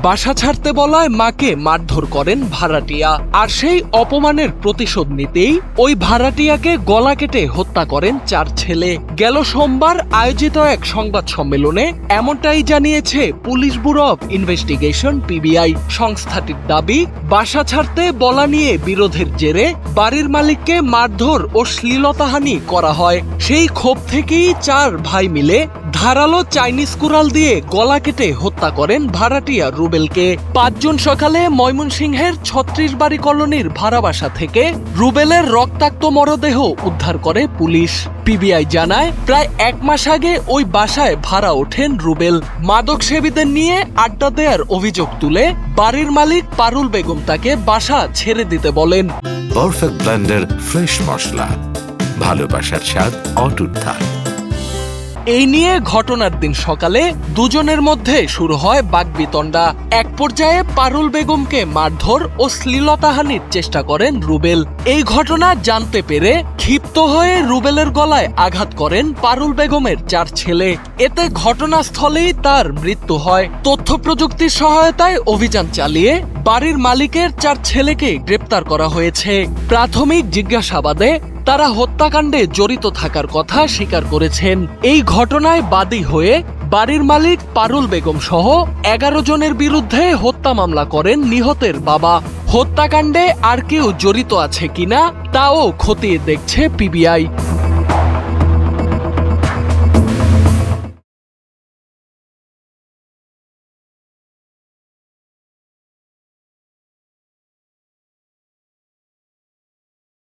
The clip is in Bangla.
বাসা ছাড়তে বলায় মাকে মারধর করেন ভাড়াটিয়া। আর সেই অপমানের প্রতিশোধ নিতেই ওই ভাড়াটিয়াকে গলা কেটে হত্যা করেন 4 ছেলে। গেল সোমবার আয়োজিত এক সংবাদ সম্মেলনে এমনটাই জানিয়েছে police bureau of investigation PBI. সংস্থাটির দাবি, বাসা ছাড়তে বলা নিয়ে বিরোধের জেরে বাড়ির মালিককে মারধর ও শ্লীলতাহানি করা হয়। সেই ক্ষোভ থেকেই 4 ভাই মিলে ধারালো চাইনিজ কুড়াল দিয়ে গলা কেটে হত্যা করেন ভাড়াটিয়া রুবেলকে। 5 জুন সকালে ময়মনসিংহের 36 বাড়ি কলোনির ভাড়া বাসা থেকে রুবেলের রক্তাক্ত মরদেহ উদ্ধার করে পুলিশ। পিবিআই জানায়, প্রায় 1 মাস আগে ওই বাসায় ভাড়া ওঠেন রুবেল। মাদক সেবীদের নিয়ে আড্ডা দেওয়ার অভিযোগ তুলে বাড়ির মালিক পারুল বেগম তাকে বাসা ছেড়ে দিতে বলেন। পারফেক্ট ব্লেন্ডের ফ্রেশ মশলা, ভালোবাসার স্বাদ অটুট থাকে। এই নিয়ে ঘটনার দিন সকালে দুজনের মধ্যে শুরু হয় বাকবিতণ্ডা। এক পর্যায়ে পারুল বেগমকে মারধর ও শ্লীলতাহানির চেষ্টা করেন রুবেল। এই ঘটনা জানতে পেরে ক্ষিপ্ত হয়ে রুবেলের গলায় আঘাত করেন পারুল বেগমের 4 ছেলে। এতে ঘটনাস্থলেই তার মৃত্যু হয়। তথ্য প্রযুক্তির সহায়তায় অভিযান চালিয়ে বাড়ির মালিকের 4 ছেলেকে গ্রেপ্তার করা হয়েছে। প্রাথমিক জিজ্ঞাসাবাদে তারা হত্যাকাণ্ডে জড়িত থাকার কথা স্বীকার করেছেন। এই ঘটনায় বাদী হয়ে বাড়ির মালিক পারুল বেগম সহ 11 জনের বিরুদ্ধে হত্যা মামলা করেন নিহতের বাবা। হত্যাকাণ্ডে আর কেউ জড়িত আছে কিনা তাও খতিয়ে দেখছে পিবিআই।